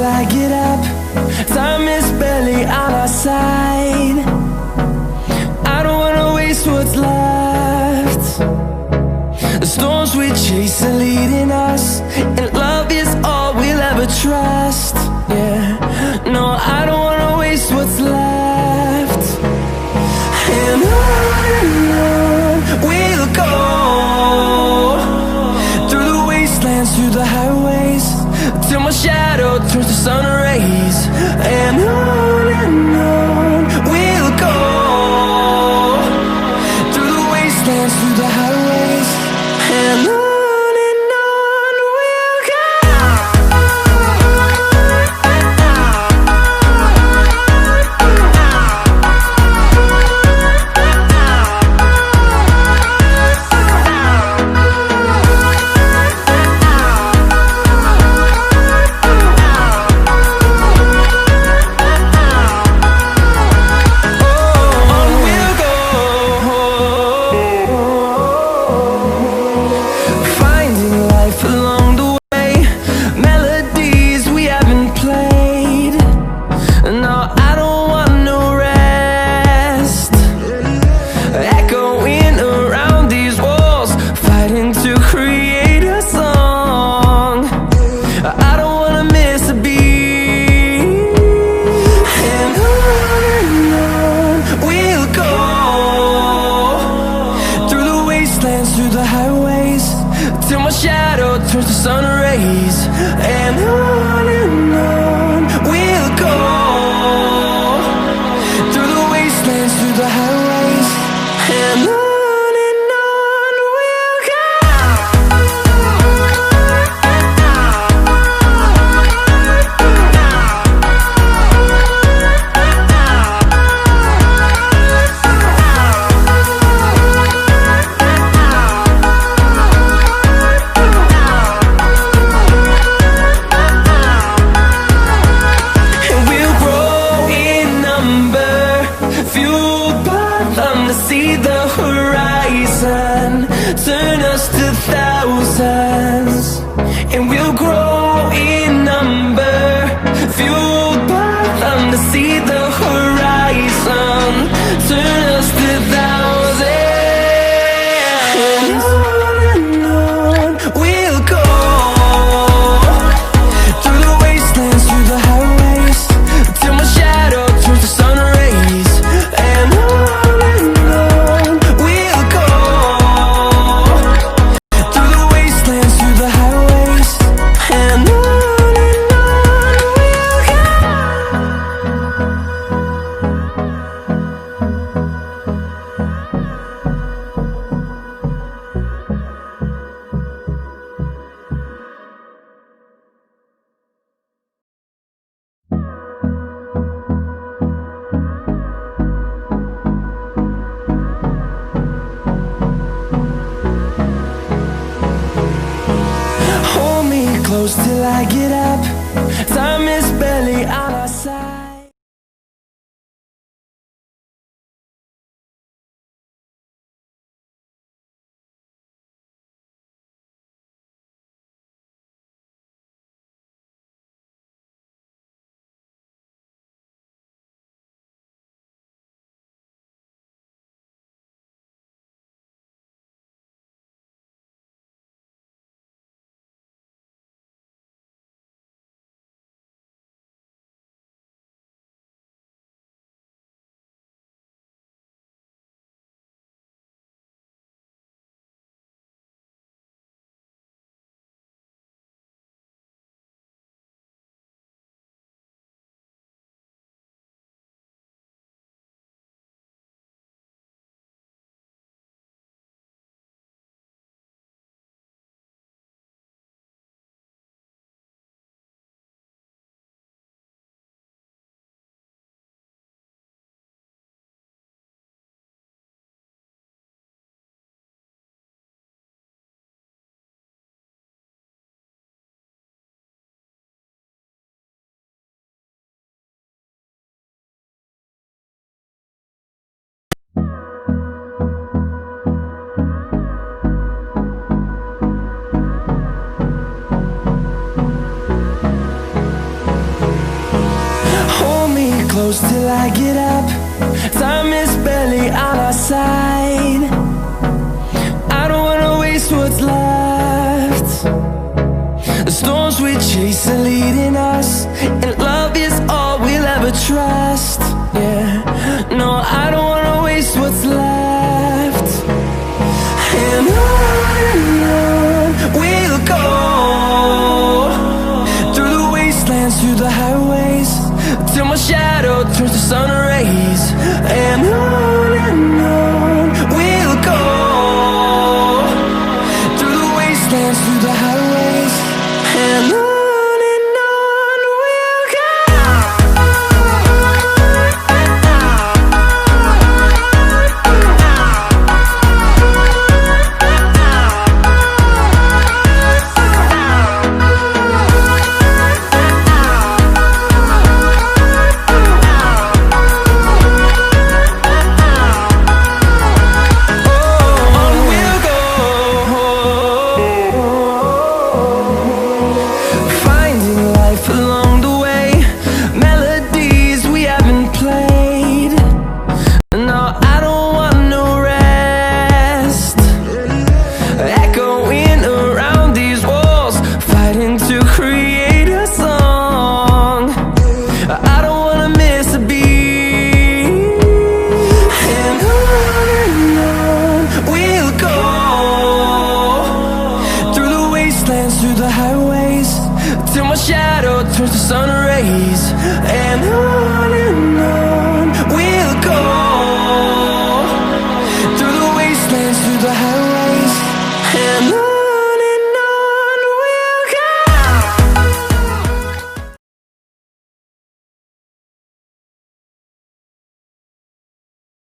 till I get up. Time is barely on our side. I don't wanna waste what's left. The storms we chase are leading us, and love is all we'll ever trust. Yeah, no, I don't wanna waste what's left. And on we'll go, through the wastelands, through the highways, till my shadow turns to sun rays. And on we'll go, through the wastelands, through the highways, and on. Through the highways, till my shadow turns to sun rays. And on we'll go, through the wastelands, through the highways, and on. See the horizon turn us to thousands, and we'll grow in number, fueled by them to see the horizon turn us to thousands. And on we'll go, through the wastelands, through the highways, till my shadow turns to sun rays. And on close till I get up. Time is barely on our side. goes till I get up. Time is barely on our side. I don't wanna waste what's left. The storms we chase are leading us, and love is all we'll ever trust. Yeah, no, I don't wanna waste what's left. And on we'll go, through the wastelands, through the highways, till my shadow turns to sun rays. And on we'll go, through the wastelands, through the highways, and on we'll go. Through the highways, till my shadow turns to sun rays. And